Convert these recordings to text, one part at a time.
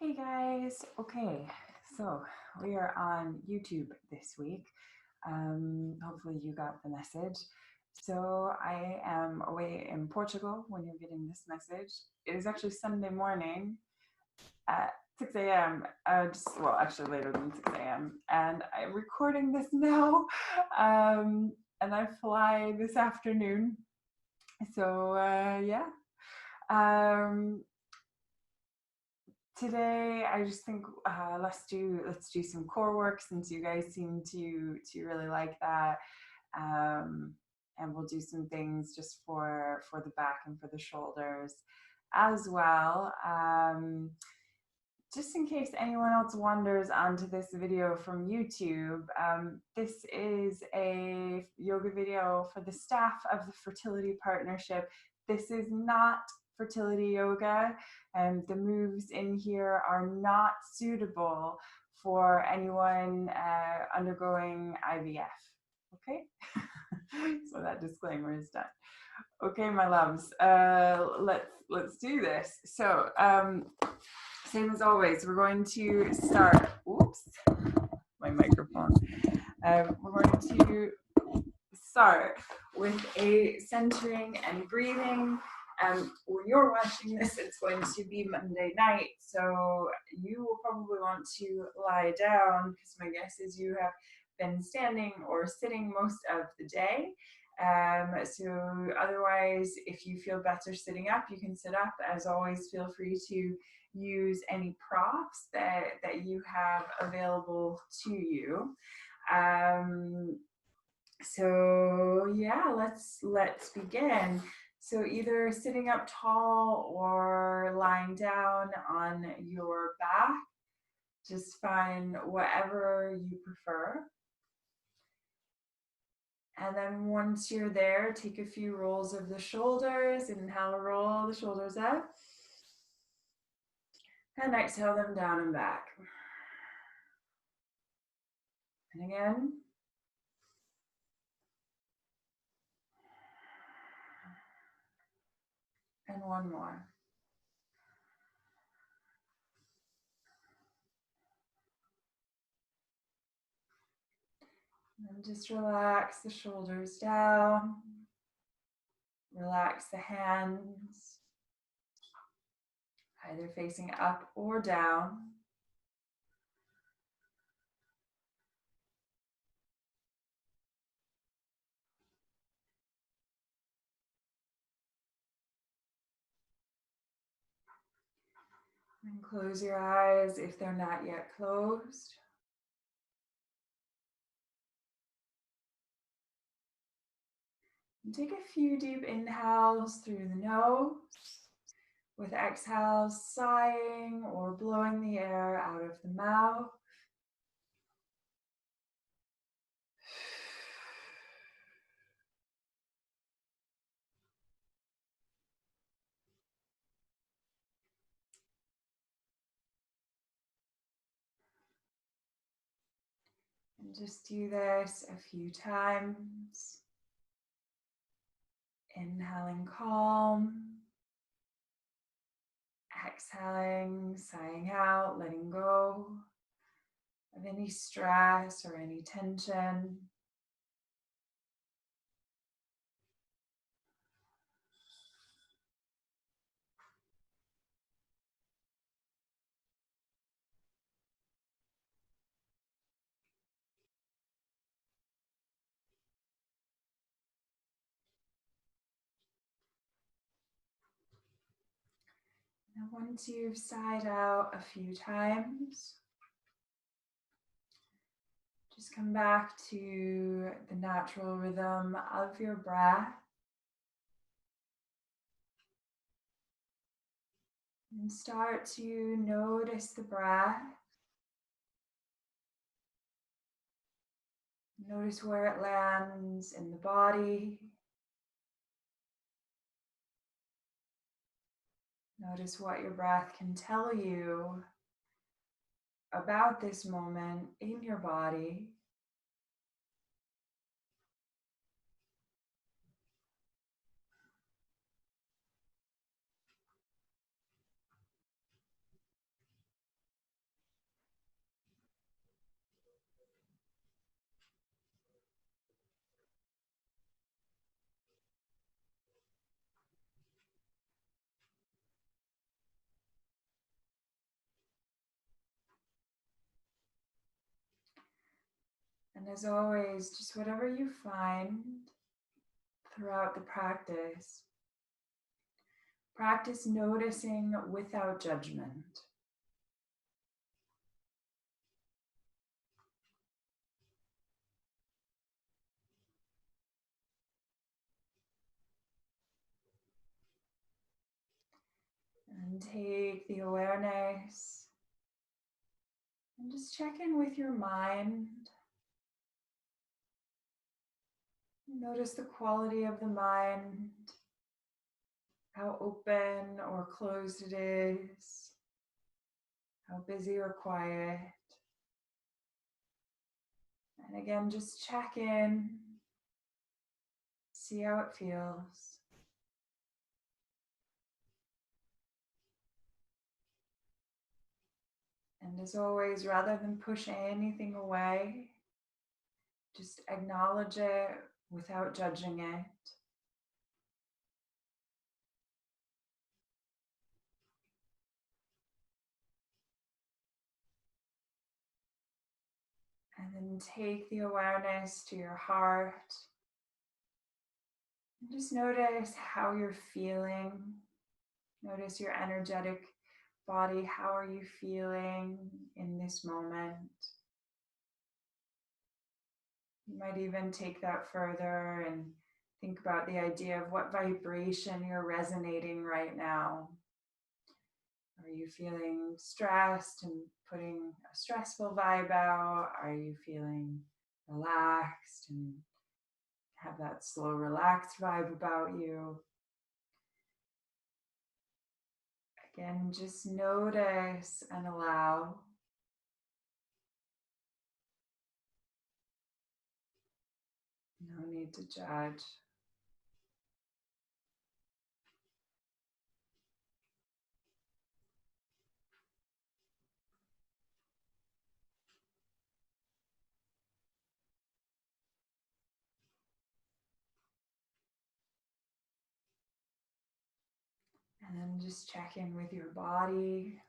Hey guys, okay, so we are on YouTube this week. Hopefully you got the message. So I am away in Portugal when you're getting this message. It is actually Sunday morning at 6 a.m. Well, actually later than 6 a.m. And I'm recording this now. And I fly this afternoon. So yeah. Um, Today I just think let's do some core work since you guys seem to really like that, um, and we'll do some things just for the back and for the shoulders as well. Just in case anyone else wanders onto this video from YouTube, this is a yoga video for the staff of the Fertility Partnership. This is not fertility yoga, and the moves in here are not suitable for anyone undergoing IVF. Okay, so that disclaimer is done. Okay, my loves, let's do this. So, same as always, we're going to start. Oops, my microphone. We're going to start with a centering and breathing. When you're watching this, it's going to be Monday night, so you will probably want to lie down because my guess is you have been standing or sitting most of the day. So otherwise, if you feel better sitting up, you can sit up. As always, feel free to use any props that you have available to you. So yeah, let's begin. So either sitting up tall or lying down on your back, just find whatever you prefer. And then once you're there, take a few rolls of the shoulders. Inhale, roll the shoulders up. And exhale them down and back. And again. And one more. And just relax the shoulders down. Relax the hands, either facing up or down. And close your eyes if they're not yet closed. And take a few deep inhales through the nose, with exhales sighing or blowing the air out of the mouth. And just do this a few times. Inhaling calm. Exhaling, sighing out, letting go of any stress or any tension. And once you've sighed out a few times, just come back to the natural rhythm of your breath. And start to notice the breath. Notice where it lands in the body. Notice what your breath can tell you about this moment in your body. And as always, just whatever you find throughout the practice, practice noticing without judgment. And take the awareness and just check in with your mind. Notice the quality of the mind, how open or closed it is, how busy or quiet. And again, just check in, see how it feels. And as always, rather than push anything away, just acknowledge it without judging it. And then take the awareness to your heart. And just notice how you're feeling. Notice your energetic body. How are you feeling in this moment? You might even take that further and think about the idea of what vibration you're resonating right now. Are you feeling stressed and putting a stressful vibe out? Are you feeling relaxed and have that slow, relaxed vibe about you? Again, just notice and allow. No need to judge. And then just check in with your body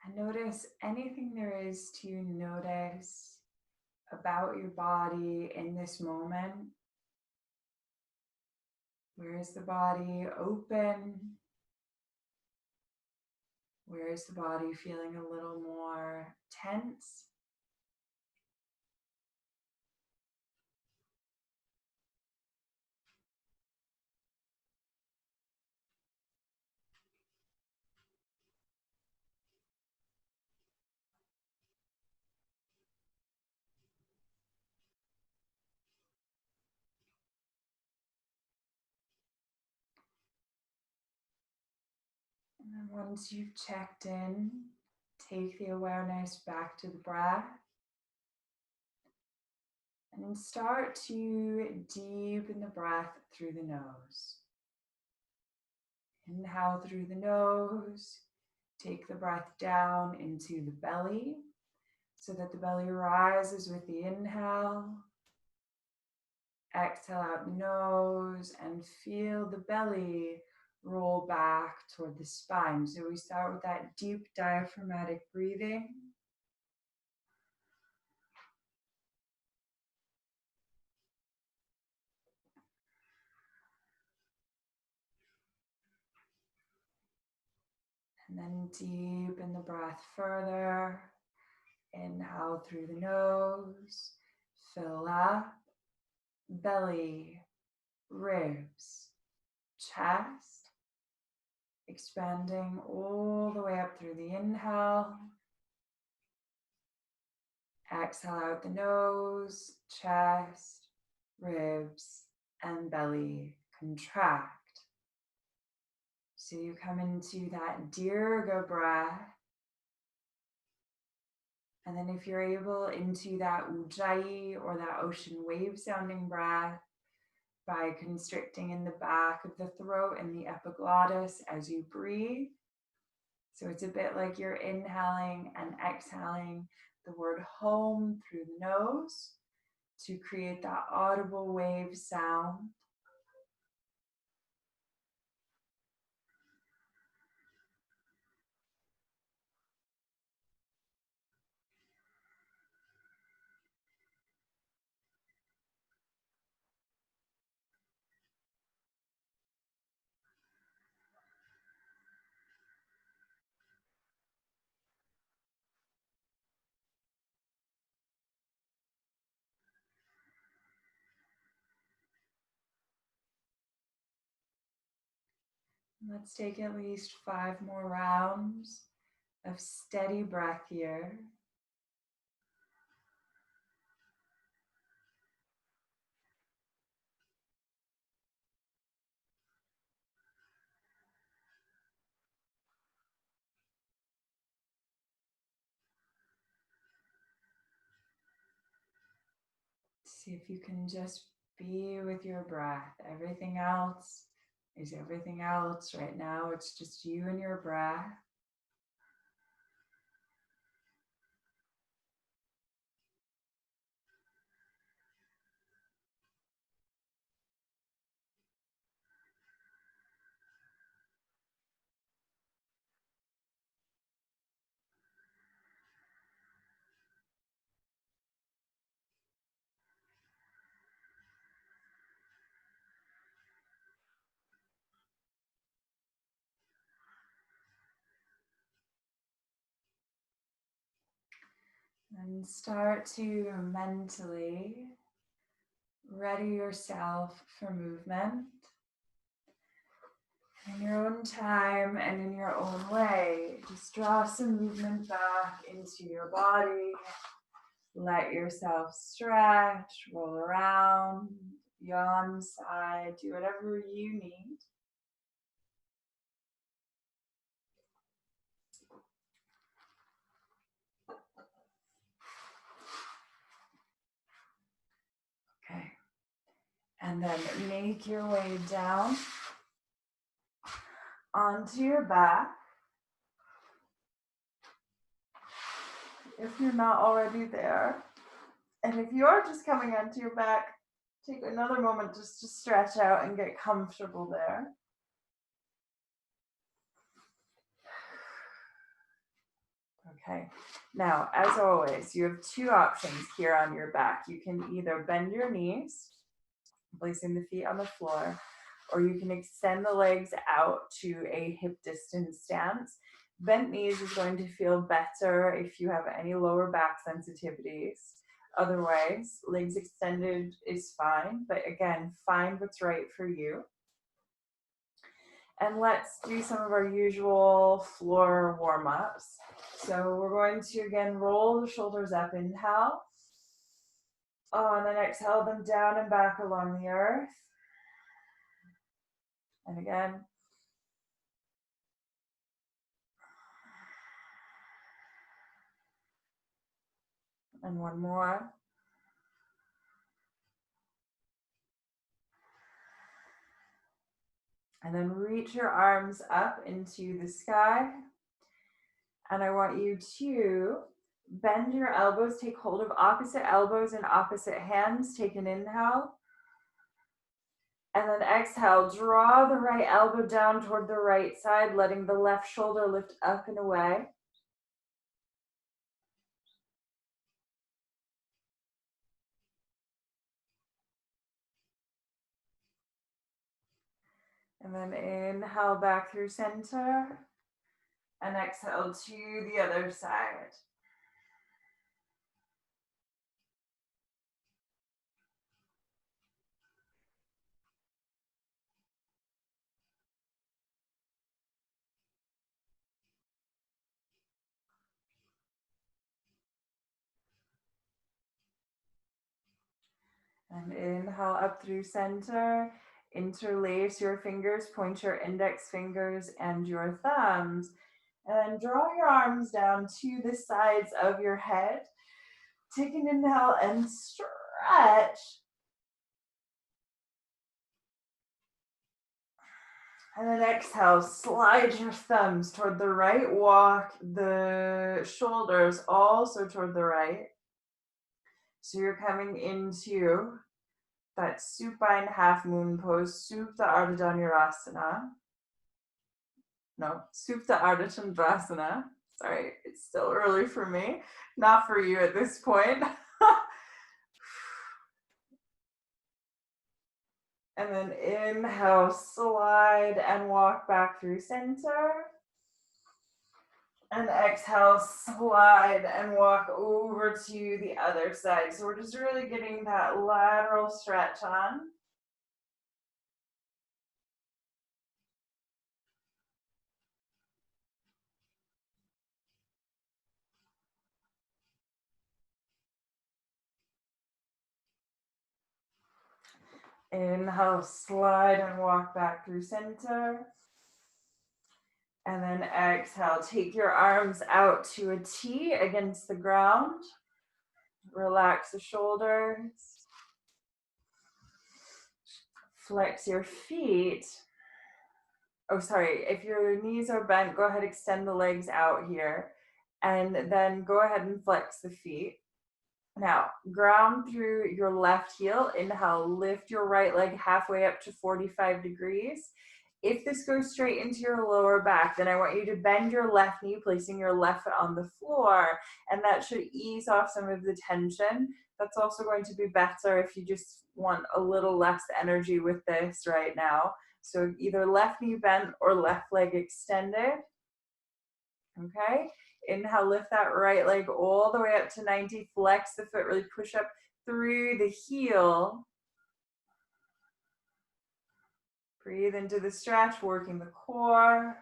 and notice anything there is to notice about your body in this moment. Where is the body open? Where is the body feeling a little more tense? And then once you've checked in, take the awareness back to the breath and start to deepen the breath through the nose. Inhale through the nose, take the breath down into the belly so that the belly rises with the inhale. Exhale out the nose and feel the belly roll back toward the spine. So we start with that deep diaphragmatic breathing. And then deepen the breath further. Inhale through the nose, fill up, belly, ribs, chest, expanding all the way up through the inhale. Exhale out the nose, chest, ribs, and belly contract. So you come into that Dirga breath. And then if you're able, into that Ujjayi or that ocean wave sounding breath by constricting in the back of the throat and the epiglottis as you breathe. So it's a bit like you're inhaling and exhaling the word home through the nose to create that audible wave sound. Let's take at least 5 more rounds of steady breath here. See if you can just be with your breath. Everything else is everything else. Right now, it's just you and your breath. And start to mentally ready yourself for movement in your own time and in your own way. Just draw some movement back into your body. Let yourself stretch, roll around, yawn side, do whatever you need. Okay. And then make your way down onto your back. If you're not already there, and if you are just coming onto your back, take another moment just to stretch out and get comfortable there. Okay, now as always, you have 2 options here on your back. You can either bend your knees, placing the feet on the floor, or you can extend the legs out to a hip distance stance. Bent knees is going to feel better if you have any lower back sensitivities. Otherwise, legs extended is fine, but again, find what's right for you. And let's do some of our usual floor warm-ups. So we're going to, again, roll the shoulders up, inhale. And then exhale them down and back along the earth. And again. And one more. And then reach your arms up into the sky. And I want you to bend your elbows, take hold of opposite elbows and opposite hands. Take an inhale. And then exhale, draw the right elbow down toward the right side, letting the left shoulder lift up and away. And then inhale back through center. And exhale to the other side. And inhale up through center. Interlace your fingers, point your index fingers and your thumbs. And then draw your arms down to the sides of your head. Take an inhale and stretch. And then exhale, slide your thumbs toward the right, walk the shoulders also toward the right. So you're coming into that supine half moon pose, Supta Ardha Dhanurasana. No, Supta Ardha Chandrasana. Sorry, it's still early for me. Not for you at this point. And then inhale, slide and walk back through center. And exhale, slide and walk over to the other side. So we're just really getting that lateral stretch on. Inhale, slide and walk back through center. And then exhale, take your arms out to a T against the ground. Relax the shoulders. Flex your feet. Oh, sorry. If your knees are bent, go ahead, extend the legs out here. And then go ahead and flex the feet. Now, ground through your left heel. Inhale, lift your right leg halfway up to 45 degrees. If this goes straight into your lower back, then I want you to bend your left knee, placing your left foot on the floor, and that should ease off some of the tension. That's also going to be better if you just want a little less energy with this right now. So either left knee bent or left leg extended. Okay, inhale, lift that right leg all the way up to 90, flex the foot, really push up through the heel. Breathe into the stretch, working the core.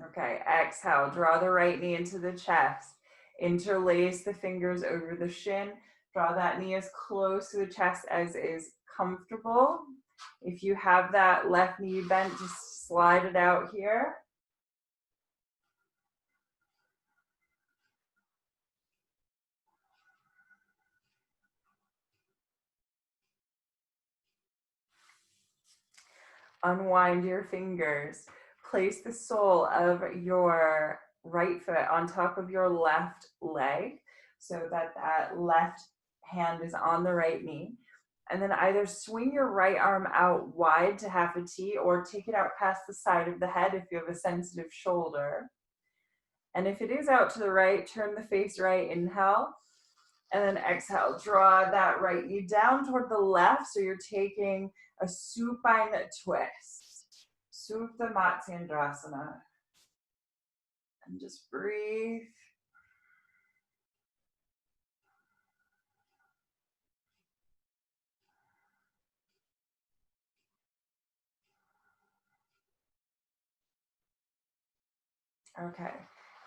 Okay, exhale, draw the right knee into the chest. Interlace the fingers over the shin. Draw that knee as close to the chest as is comfortable. If you have that left knee bent, just slide it out here. Unwind your fingers. Place the sole of your right foot on top of your left leg so that that left hand is on the right knee. And then either swing your right arm out wide to half a T or take it out past the side of the head if you have a sensitive shoulder. And if it is out to the right, turn the face right, inhale. And then exhale, draw that right knee down toward the left. So you're taking a supine twist. Supta Matsyendrasana. And just breathe. Okay.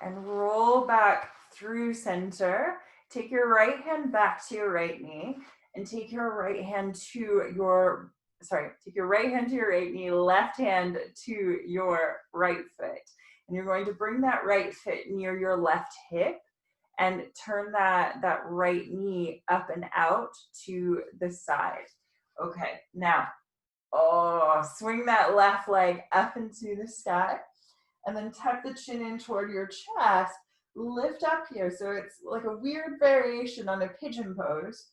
And roll back through center. Take your right hand back to your right knee and take your right hand to your right knee, left hand to your right foot. And you're going to bring that right foot near your left hip and turn that right knee up and out to the side. Okay, now, swing that left leg up into the sky and then tuck the chin in toward your chest. Lift up here. So it's like a weird variation on a pigeon pose.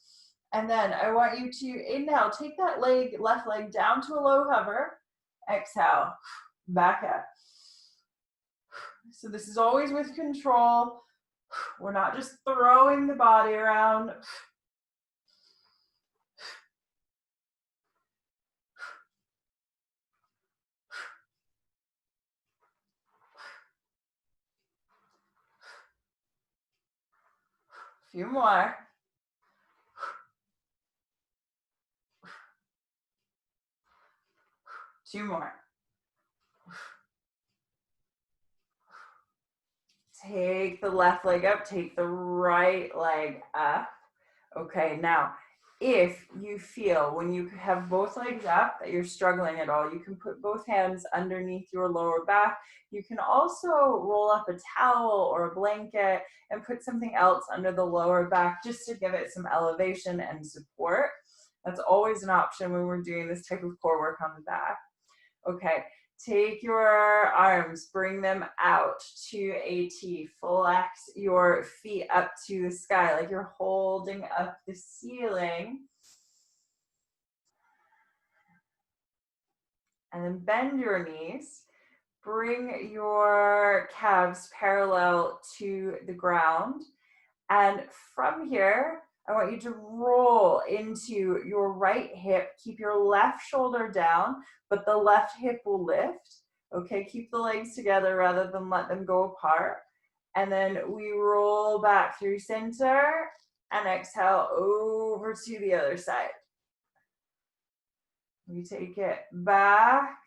And then I want you to inhale, take that left leg down to a low hover. Exhale, back up. So this is always with control. We're not just throwing the body around. A few more. Two more. Take the left leg up, take the right leg up. Okay, now, if you feel when you have both legs up that you're struggling at all, you can put both hands underneath your lower back. You can also roll up a towel or a blanket and put something else under the lower back just to give it some elevation and support. That's always an option when we're doing this type of core work on the back. Okay, take your arms, bring them out to a T. Flex your feet up to the sky like you're holding up the ceiling. And then bend your knees. Bring your calves parallel to the ground. And from here, I want you to roll into your right hip. Keep your left shoulder down, but the left hip will lift. Okay, keep the legs together rather than let them go apart. And then we roll back through center and exhale over to the other side. We take it back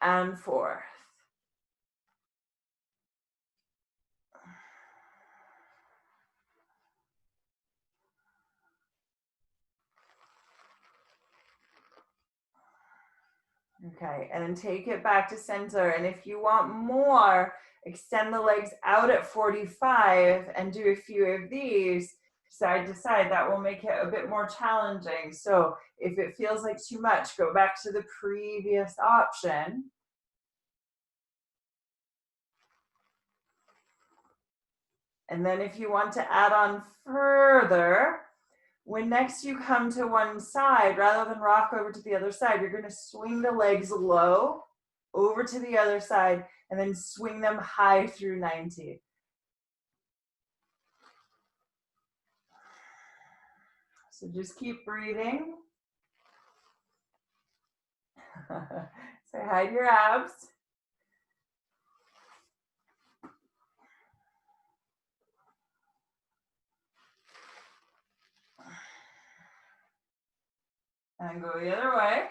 and forth. Okay, and then take it back to center. And if you want more, extend the legs out at 45 and do a few of these side to side. That will make it a bit more challenging. So if it feels like too much, go back to the previous option. And then if you want to add on further, when next you come to one side, rather than rock over to the other side, you're going to swing the legs low over to the other side and then swing them high through 90. So just keep breathing. Say hi to your abs. And go the other way.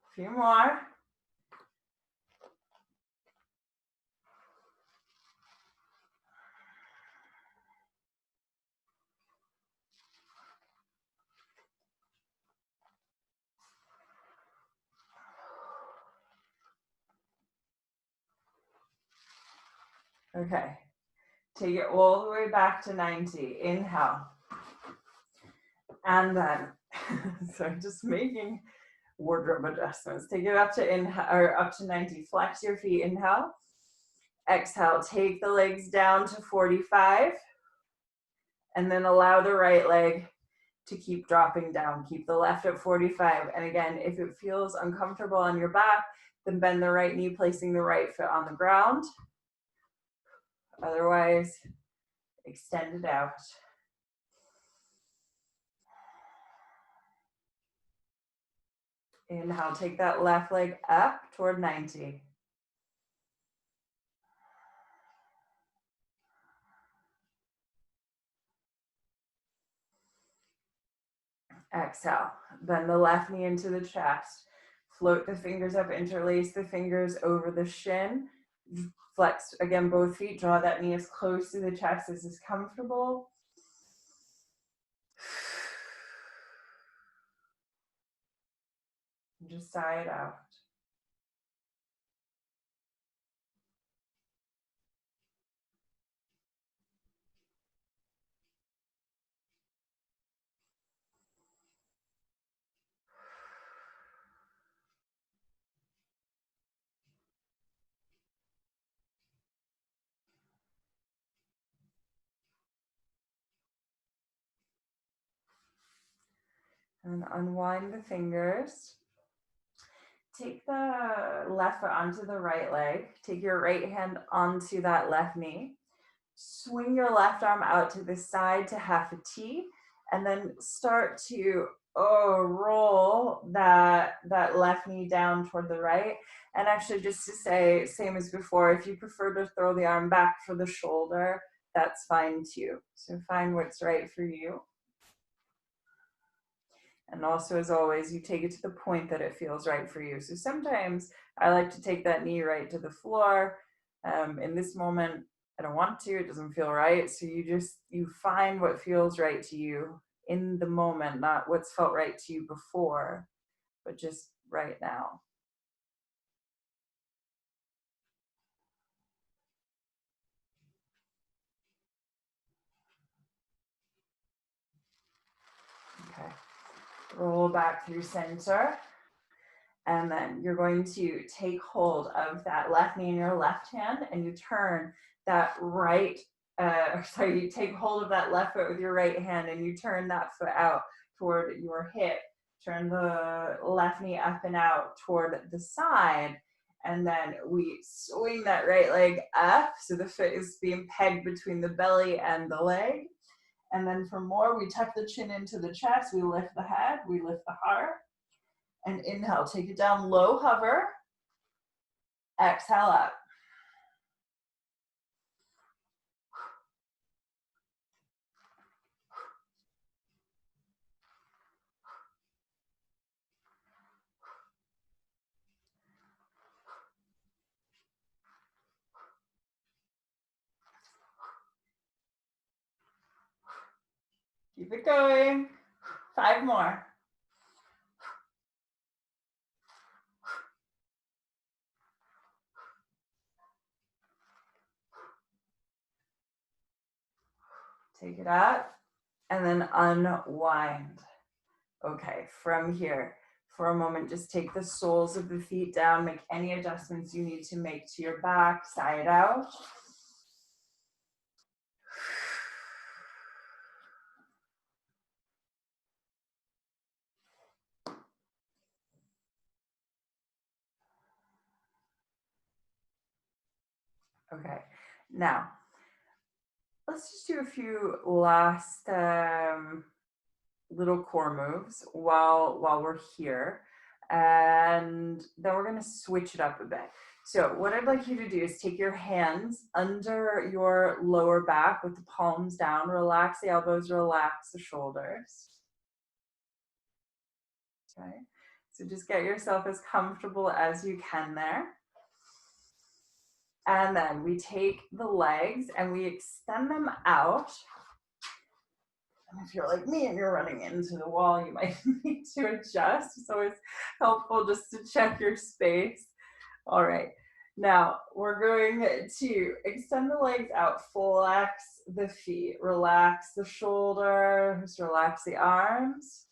A few more. Okay. Take it all the way back to 90. Inhale. And then, so just making wardrobe adjustments. Take it up to inhale or up to 90. Flex your feet. Inhale. Exhale. Take the legs down to 45. And then allow the right leg to keep dropping down. Keep the left at 45. And again, if it feels uncomfortable on your back, then bend the right knee, placing the right foot on the ground. Otherwise, extend it out. Inhale, take that left leg up toward 90. Exhale, bend the left knee into the chest. Float the fingers up, interlace the fingers over the shin. Flex, again, both feet. Draw that knee as close to the chest as is comfortable. Just sigh it out. And unwind the fingers. Take the left foot onto the right leg. Take your right hand onto that left knee. Swing your left arm out to the side to half a T, and then start to roll that left knee down toward the right. And actually, just to say, same as before, if you prefer to throw the arm back for the shoulder, that's fine too. So find what's right for you. And also, as always, you take it to the point that it feels right for you. So sometimes I like to take that knee right to the floor. In this moment, I don't want to, it doesn't feel right. So you find what feels right to you in the moment, not what's felt right to you before, but just right now. Okay. Roll back through center. And then you're going to take hold of that left knee in your left hand and you turn that you take hold of that left foot with your right hand and you turn that foot out toward your hip. Turn the left knee up and out toward the side. And then we swing that right leg up. So the foot is being pegged between the belly and the leg. And then for more, we tuck the chin into the chest. We lift the head, we lift the heart. And inhale, take it down low, hover. Exhale up. Keep it going. 5 more. Take it up and then unwind. Okay, from here, for a moment, just take the soles of the feet down, make any adjustments you need to make to your back, side out. Okay, now let's just do a few last little core moves while we're here, and then we're going to switch it up a bit. So what I'd like you to do is take your hands under your lower back with the palms down, relax the elbows, relax the shoulders. Okay, so just get yourself as comfortable as you can there. And then we take the legs and we extend them out. And if you're like me and you're running into the wall, you might need to adjust. It's always helpful just to check your space. All right, now we're going to extend the legs out, flex the feet, relax the shoulders, relax the arms.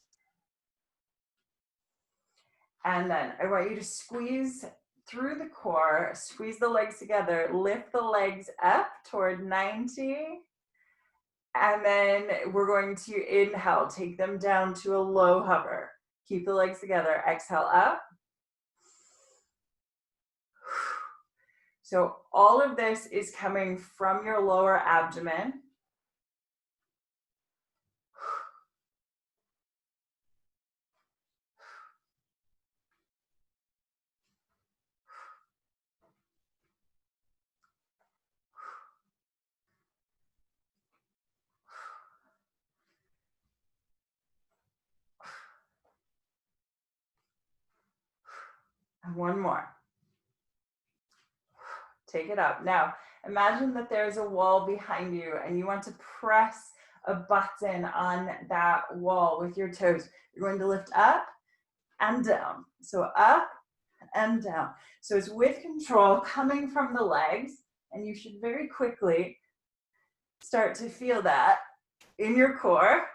And then I want you to squeeze through the core, squeeze the legs together, lift the legs up toward 90. And then we're going to inhale, take them down to a low hover. Keep the legs together, exhale up. So all of this is coming from your lower abdomen. And one more. Take it up. Now, imagine that there's a wall behind you and you want to press a button on that wall with your toes. You're going to lift up and down. So up and down. So it's with control coming from the legs, and you should very quickly start to feel that in your core.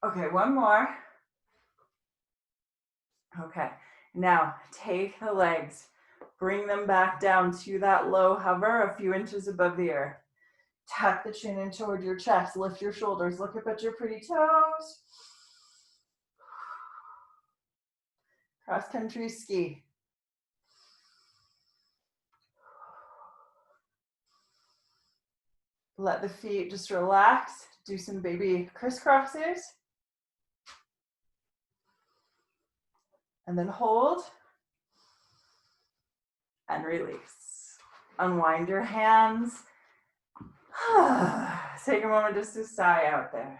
Okay, one more. Okay, now take the legs, bring them back down to that low hover a few inches above the earth. Tuck the chin in toward your chest, lift your shoulders, look up at your pretty toes. Cross country ski. Let the feet just relax, do some baby crisscrosses. And then hold and release. Unwind your hands. Take a moment just to sigh out there.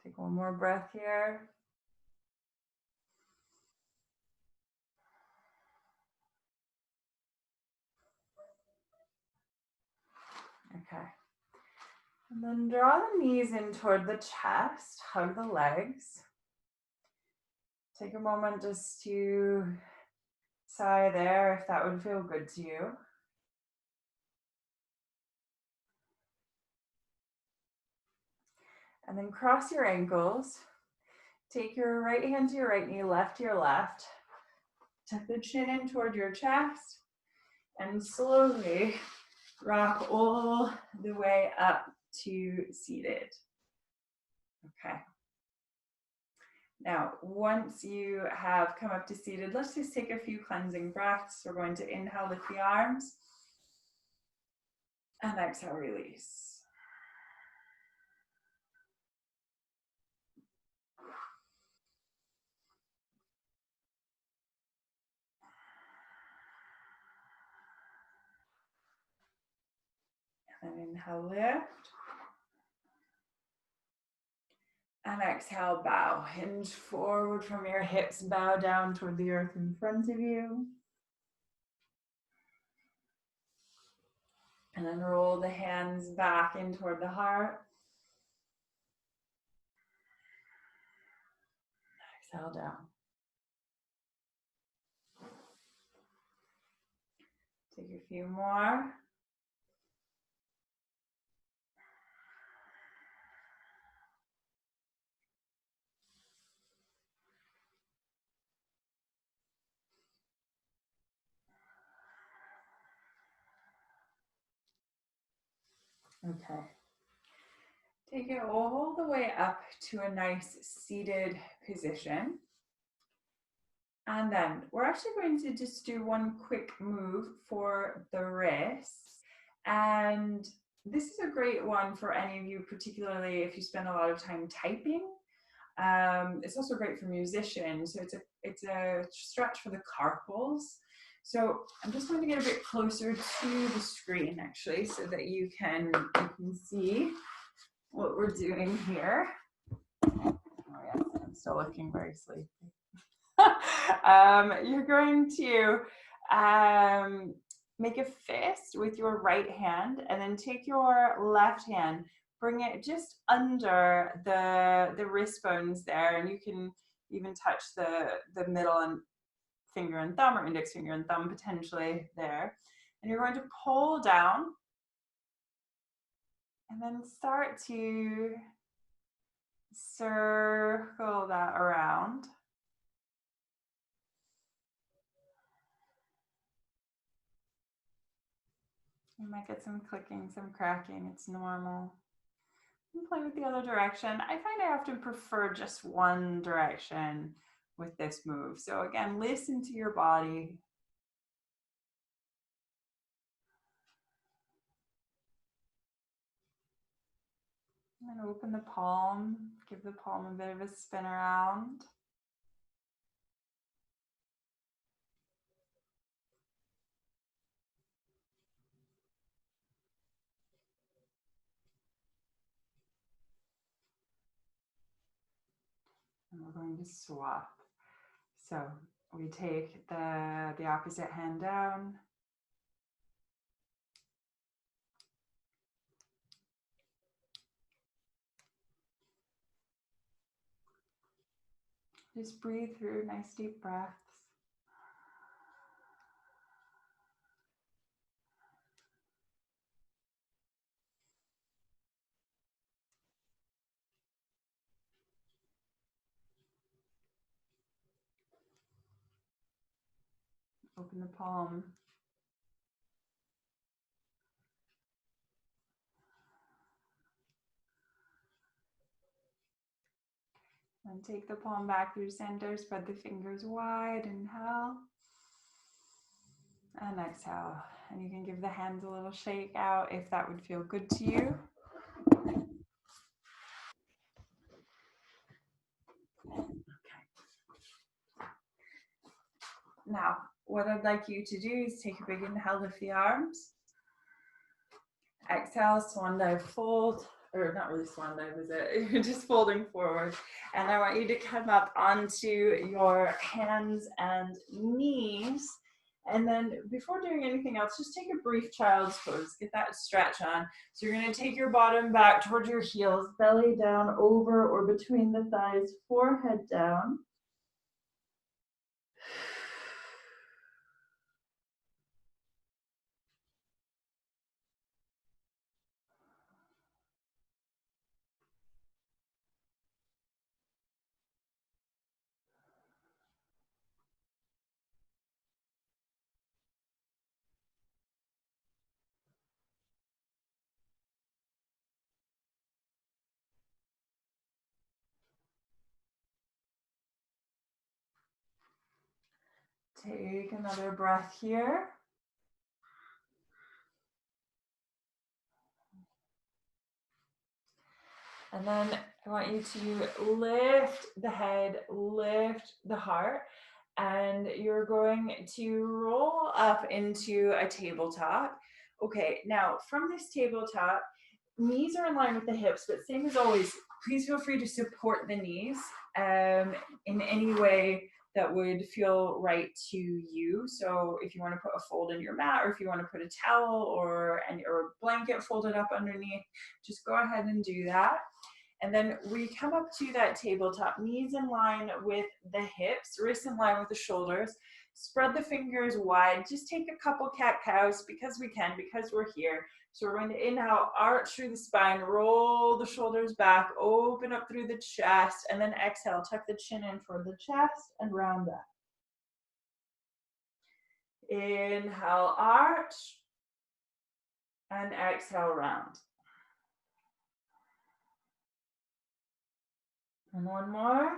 Take one more breath here. Okay. And then draw the knees in toward the chest, hug the legs. Take a moment just to sigh there if that would feel good to you. And then cross your ankles. Take your right hand to your right knee, left to your left. Tuck the chin in toward your chest and slowly rock all the way up to seated. Okay. Now, once you have come up to seated, let's just take a few cleansing breaths. We're going to inhale, lift the arms, and exhale, release. And inhale, lift. And exhale, bow. Hinge forward from your hips, bow down toward the earth in front of you. And then roll the hands back in toward the heart. Exhale down. Take a few more. Okay. Take it all the way up to a nice seated position. And then we're actually going to just do one quick move for the wrists. And this is a great one for any of you, particularly if you spend a lot of time typing. It's also great for musicians. So it's a stretch for the carpals. So I'm just going to get a bit closer to the screen actually, so that you can see what we're doing here. Oh yes, I'm still looking very sleepy. You're going to make a fist with your right hand, and then take your left hand, bring it just under the wrist bones there, and you can even touch the middle and finger and thumb, or index finger and thumb potentially there. And you're going to pull down and then start to circle that around. You might get some clicking, some cracking, it's normal. And play with the other direction. I find I often prefer just one direction with this move. So again, listen to your body. And then open the palm, give the palm a bit of a spin around. And we're going to swap. So we take the opposite hand down. Just breathe through nice deep breaths. Open the palm. And take the palm back through center, spread the fingers wide, inhale. And exhale. And you can give the hands a little shake out if that would feel good to you. Okay. Now, what I'd like you to do is take a big inhale, lift the arms. Exhale, swan dive, fold. Or not really swan dive, is it? You're just folding forward. And I want you to come up onto your hands and knees. And then before doing anything else, just take a brief child's pose. Get that stretch on. So you're going to take your bottom back towards your heels, belly down over or between the thighs, forehead down. Take another breath here. And then I want you to lift the head, lift the heart, and you're going to roll up into a tabletop, Okay, now from this tabletop, knees are in line with the hips, but same as always, please feel free to support the knees in any way that would feel right to you. So if you want to put a fold in your mat, or if you want to put a towel or a blanket folded up underneath, just go ahead and do that. And then we come up to that tabletop, knees in line with the hips, wrists in line with the shoulders. Spread the fingers wide. Just take a couple cat-cows because we can, because we're here. So we're going to inhale, arch through the spine, roll the shoulders back, open up through the chest, and then exhale, tuck the chin in toward the chest and round up. Inhale, arch, and exhale, round. And one more.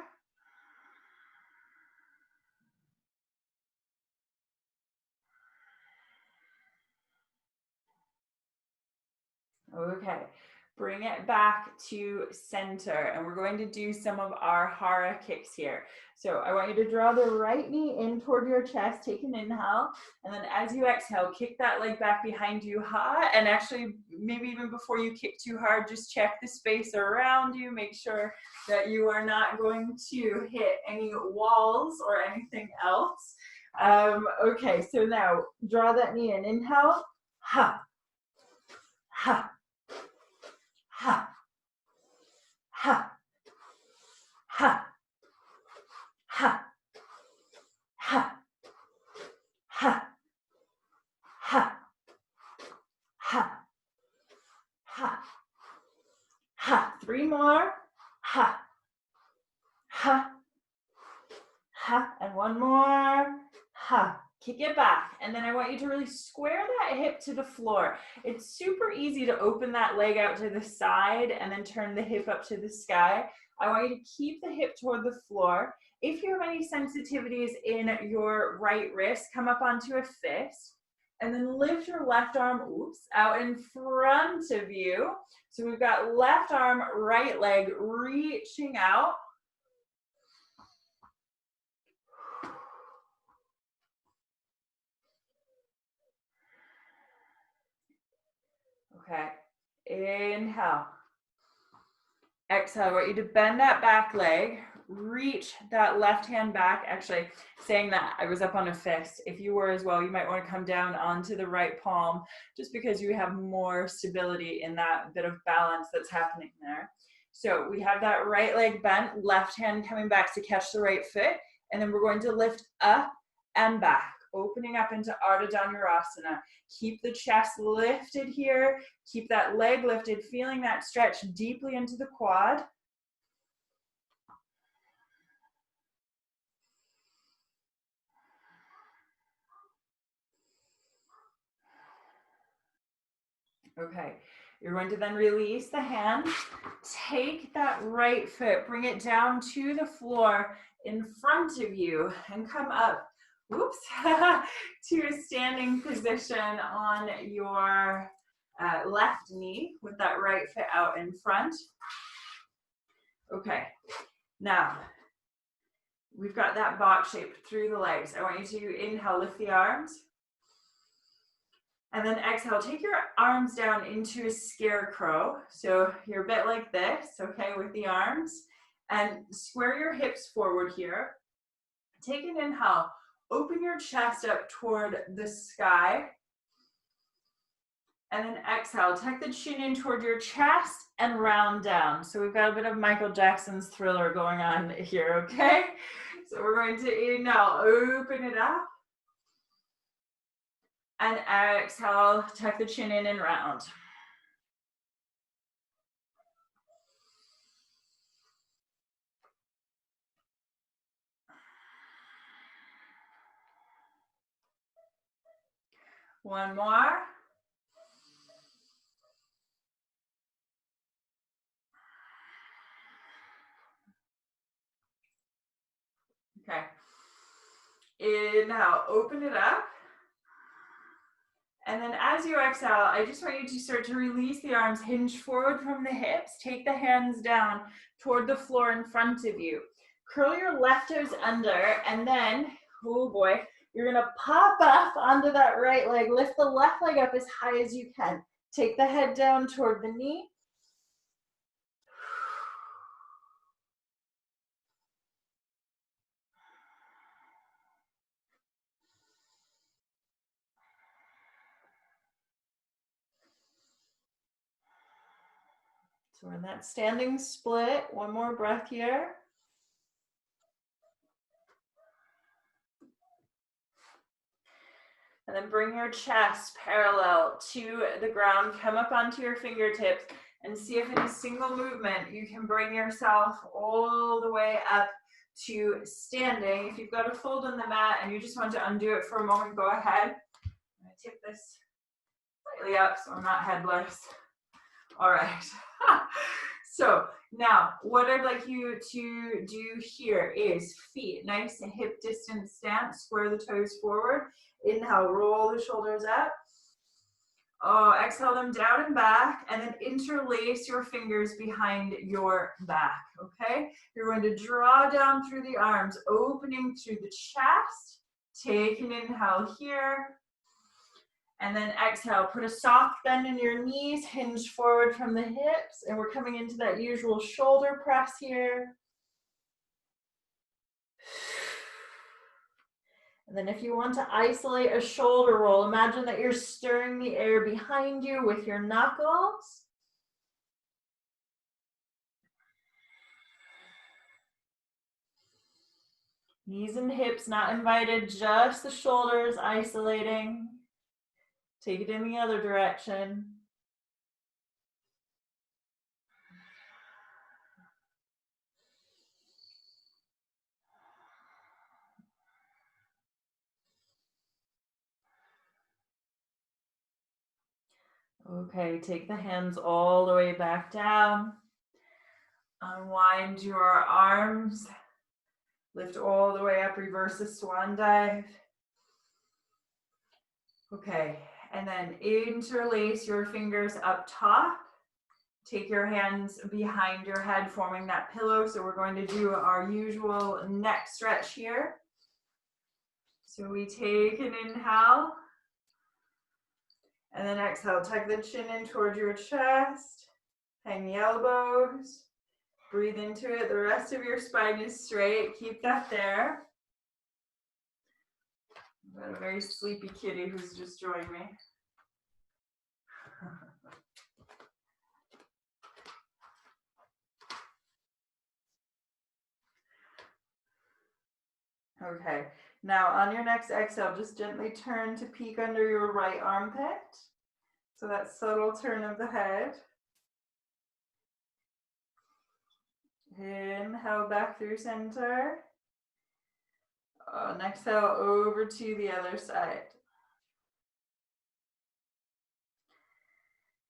Okay, bring it back to center, and we're going to do some of our hara kicks here. So I want you to draw the right knee in toward your chest, take an inhale, and then as you exhale, kick that leg back behind you, and actually maybe even before you kick too hard, just check the space around you, make sure that you are not going to hit any walls or anything else. Okay, so now draw that knee in, inhale, ha, ha, ha, ha, ha, ha, ha, ha, ha, ha, ha, ha. Three more. Ha, ha, ha, and one more. Ha. Kick it back, and then I want you to really square that hip to the floor. It's super easy to open that leg out to the side and then turn the hip up to the sky. I want you to keep the hip toward the floor. If you have any sensitivities in your right wrist, come up onto a fist, and then lift your left arm, out in front of you. So we've got left arm, right leg reaching out. Okay, inhale. Exhale, I want you to bend that back leg, reach that left hand back. Actually, saying that, I was up on a fist. If you were as well, you might want to come down onto the right palm, just because you have more stability in that bit of balance that's happening there. So we have that right leg bent, left hand coming back to catch the right foot, and then we're going to lift up and back, opening up into Ardha Dhanurasana. Keep the chest lifted here. Keep that leg lifted, feeling that stretch deeply into the quad. Okay, you're going to then release the hand. Take that right foot, bring it down to the floor in front of you, and come up, to a standing position on your left knee with that right foot out in front. Okay, now we've got that box shape through the legs. I want you to inhale, lift the arms. And then exhale, take your arms down into a scarecrow. So you're a bit like this, okay, with the arms. And square your hips forward here. Take an inhale, open your chest up toward the sky. And then exhale, tuck the chin in toward your chest and round down. So we've got a bit of Michael Jackson's Thriller going on here, okay? So we're going to inhale, open it up. And exhale, tuck the chin in and round. One more. Okay. Inhale, open it up. And then as you exhale, I just want you to start to release the arms, hinge forward from the hips, take the hands down toward the floor in front of you. Curl your left toes under, and then, oh boy, You're gonna pop up onto that right leg, lift the left leg up as high as you can. Take the head down toward the knee. So we're in that standing split. One more breath here. And then bring your chest parallel to the ground. Come up onto your fingertips and see if in a single movement you can bring yourself all the way up to standing. If you've got a fold on the mat and you just want to undo it for a moment, go ahead. I'm going to tip this slightly up so I'm not headless. All right. So now what I'd like you to do here is feet nice and hip distance stance, square the toes forward. Inhale, roll the shoulders up. Oh, exhale them down and back, and then interlace your fingers behind your back, okay? You're going to draw down through the arms, opening through the chest. Take an inhale here. And then exhale, put a soft bend in your knees, hinge forward from the hips, and we're coming into that usual shoulder press here. And then if you want to isolate a shoulder roll, imagine that you're stirring the air behind you with your knuckles. Knees and hips not invited, just the shoulders isolating. Take it in the other direction. Okay, take the hands all the way back down. Unwind your arms. Lift all the way up, reverse the swan dive. Okay, and then interlace your fingers up top. Take your hands behind your head, forming that pillow. So we're going to do our usual neck stretch here. So we take an inhale. And then exhale, tuck the chin in towards your chest. Hang the elbows. Breathe into it. The rest of your spine is straight. Keep that there. I've got a very sleepy kitty who's just joined me. Okay, now on your next exhale, just gently turn to peek under your right armpit. So that subtle turn of the head. Inhale back through center. And exhale over to the other side.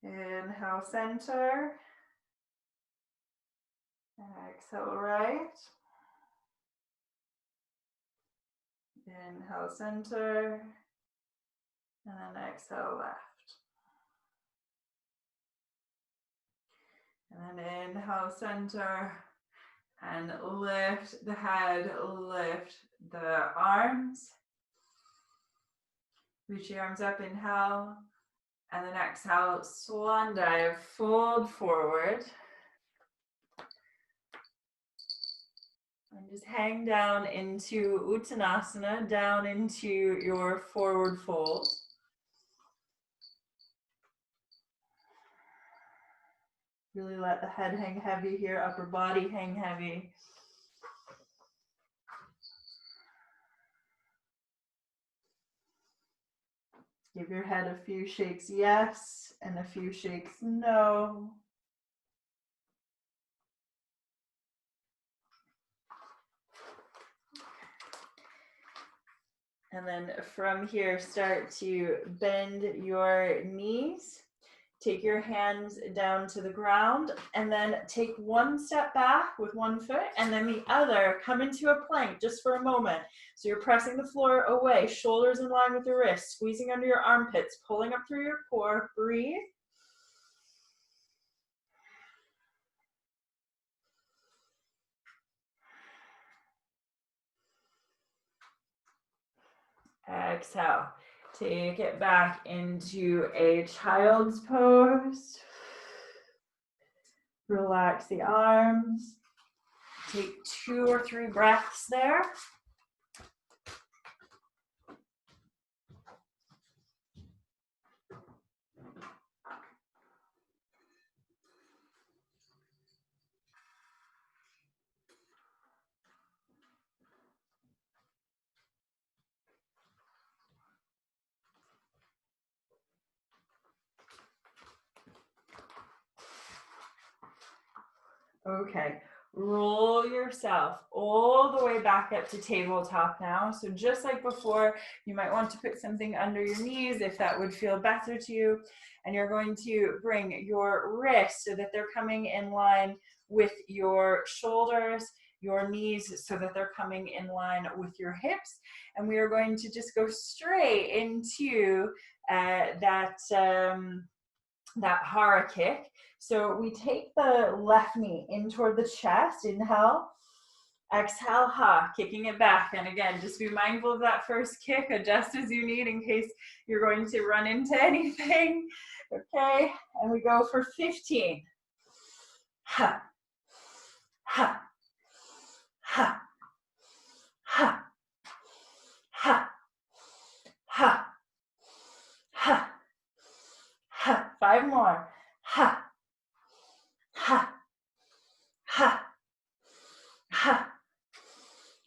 Inhale center. Exhale right. Inhale center. And then exhale left. And then inhale center. And lift the head, lift the arms. Reach the arms up, inhale. And then exhale, swan dive, fold forward. And just hang down into Uttanasana, down into your forward fold. Really let the head hang heavy here, upper body hang heavy. Give your head a few shakes yes, and a few shakes no. And then from here, start to bend your knees. Take your hands down to the ground and then take one step back with one foot and then the other, come into a plank just for a moment. So you're pressing the floor away, shoulders in line with your wrists, squeezing under your armpits, pulling up through your core. Breathe. Exhale. Take it back into a child's pose. Relax the arms. Take 2 or 3 breaths there. Okay, roll yourself all the way back up to tabletop now. So just like before, you might want to put something under your knees if that would feel better to you. And you're going to bring your wrists so that they're coming in line with your shoulders, your knees so that they're coming in line with your hips. And we are going to just go straight into that hara kick. So we take the left knee in toward the chest, inhale, exhale, ha, kicking it back. And again, just be mindful of that first kick, adjust as you need in case you're going to run into anything. Okay, and we go for 15. Ha, ha, ha, ha, ha, ha, ha, ha. 5 more. Ha, ha, ha, ha,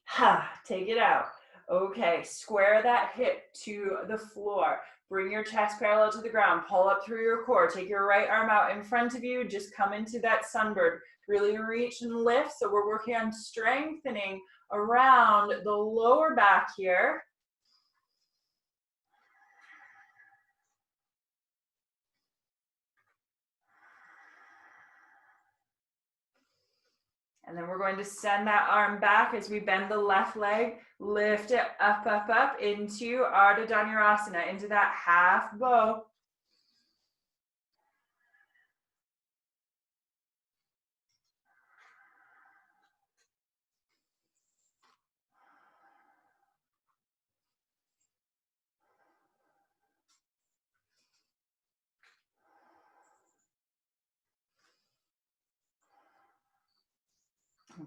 ha. Take it out. Okay, square that hip to the floor. Bring your chest parallel to the ground. Pull up through your core. Take your right arm out in front of you. Just come into that sunbird. Really reach and lift. So we're working on strengthening around the lower back here. And then we're going to send that arm back as we bend the left leg, lift it up, up, up into Ardha Dhanurasana, into that half bow.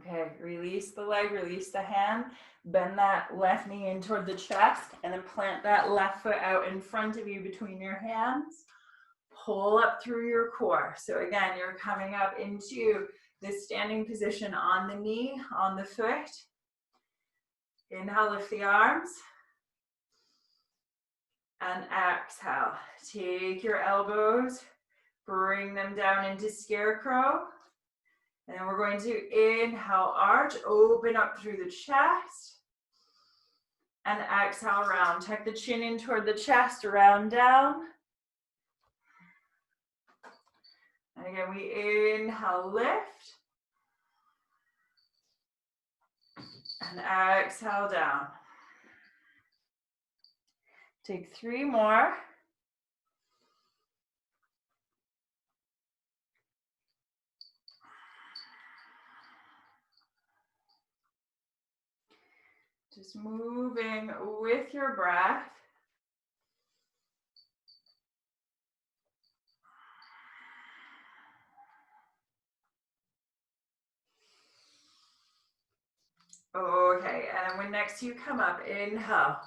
Okay, release the leg, release the hand, bend that left knee in toward the chest, and then plant that left foot out in front of you between your hands. Pull up through your core. So again, you're coming up into this standing position on the knee, on the foot. Inhale, lift the arms. And exhale. Take your elbows, bring them down into scarecrow. And then we're going to inhale, arch, open up through the chest. And exhale, round. Tuck the chin in toward the chest, round down. And again, we inhale, lift. And exhale, down. Take 3 more. Just moving with your breath. Okay, and when next you come up, inhale.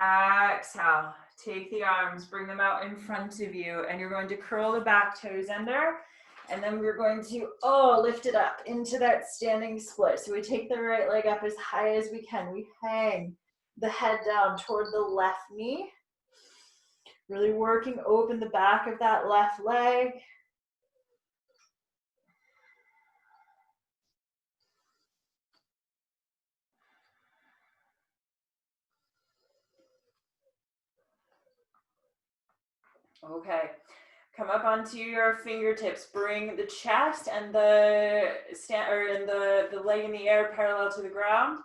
Exhale. Take the arms, bring them out in front of you, and you're going to curl the back toes under. And then we're going to, lift it up into that standing split. So we take the right leg up as high as we can. We hang the head down toward the left knee. Really working open the back of that left leg. Okay. Come up onto your fingertips. Bring the chest and the leg in the air parallel to the ground.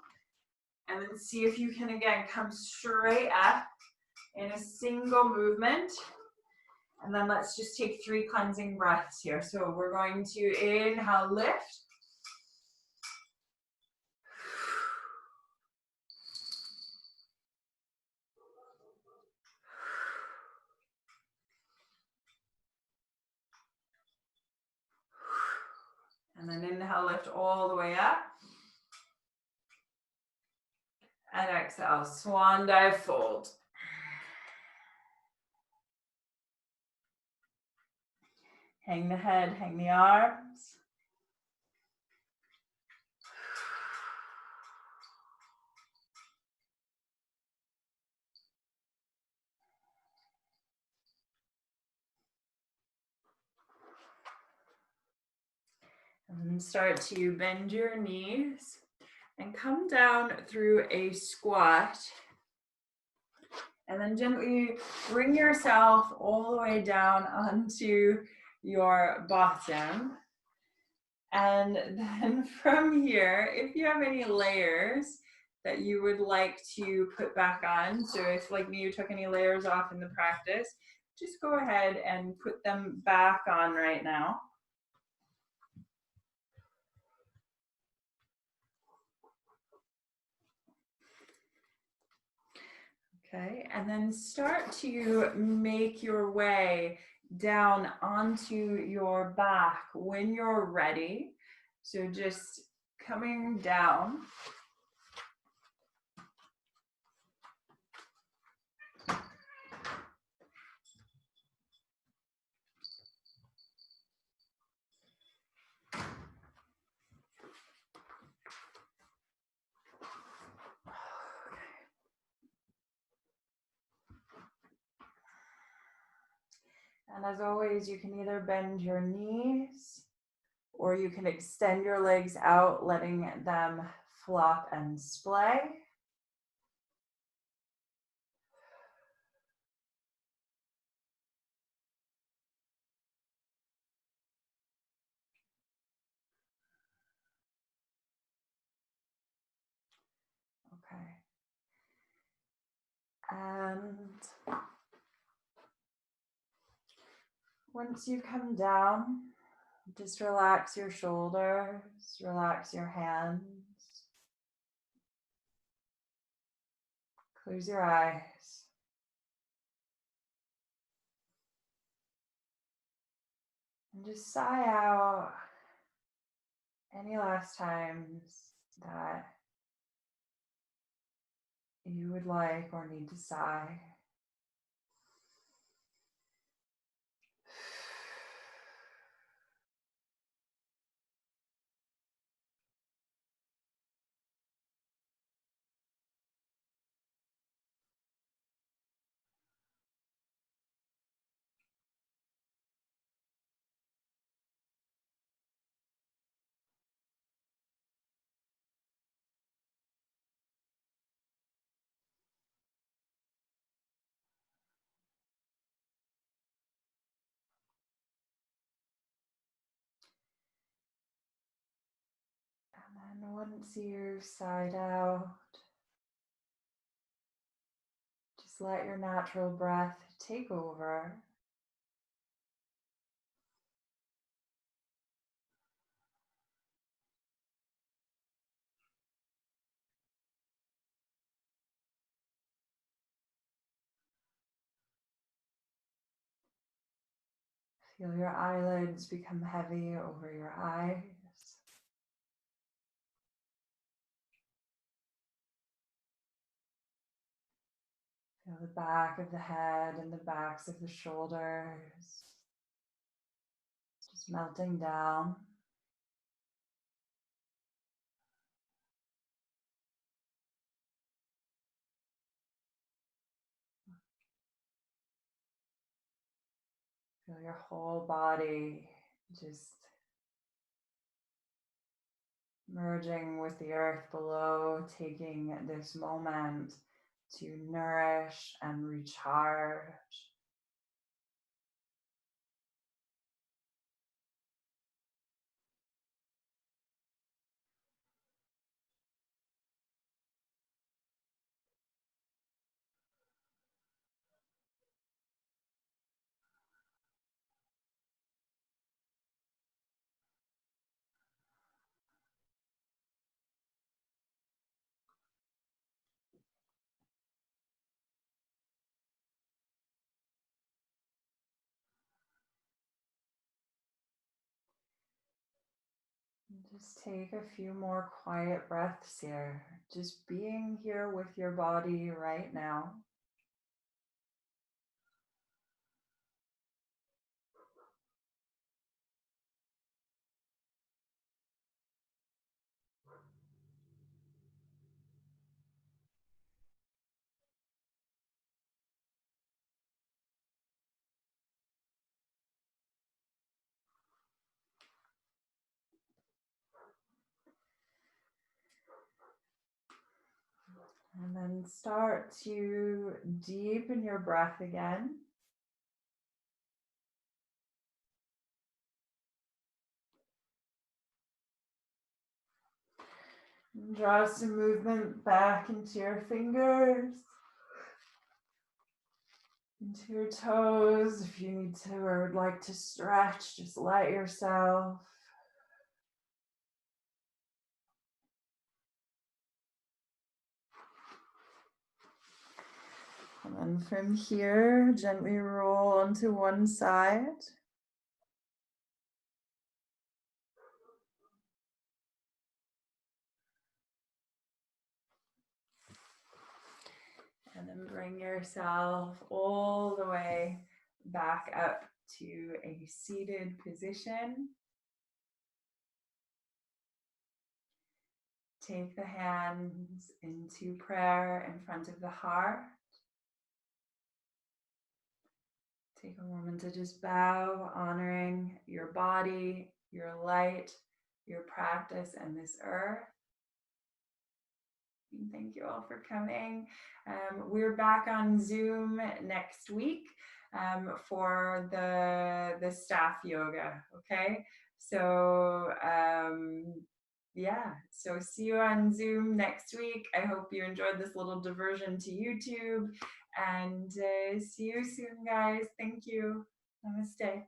And then see if you can, again, come straight up in a single movement. And then let's just take 3 cleansing breaths here. So we're going to inhale, lift. Inhale, lift all the way up. And exhale, swan dive fold. Hang the head, hang the arms. And start to bend your knees and come down through a squat. And then gently bring yourself all the way down onto your bottom. And then from here, if you have any layers that you would like to put back on, so if like me, you took any layers off in the practice, just go ahead and put them back on right now. Okay, and then start to make your way down onto your back when you're ready. So just coming down. And as always, you can either bend your knees or you can extend your legs out, letting them flop and splay. Okay. And once you come down, just relax your shoulders, relax your hands. Close your eyes. And just sigh out any last times that you would like or need to sigh. And then once you've sighed out, just let your natural breath take over. Feel your eyelids become heavy over your eyes. Feel the back of the head and the backs of the shoulders just melting down. Feel your whole body just merging with the earth below, taking this moment to nourish and recharge. Just take a few more quiet breaths here. Just being here with your body right now. And then start to deepen your breath again. And draw some movement back into your fingers, into your toes. If you need to or would like to stretch, just let yourself. And then from here, gently roll onto one side. And then bring yourself all the way back up to a seated position. Take the hands into prayer in front of the heart. Take a moment to just bow, honoring your body, your light, your practice, and this earth. Thank you all for coming. We're back on Zoom next week for the staff yoga. Okay, so yeah, so see you on Zoom next week. I hope you enjoyed this little diversion to YouTube, and see you soon, guys. Thank you. Namaste.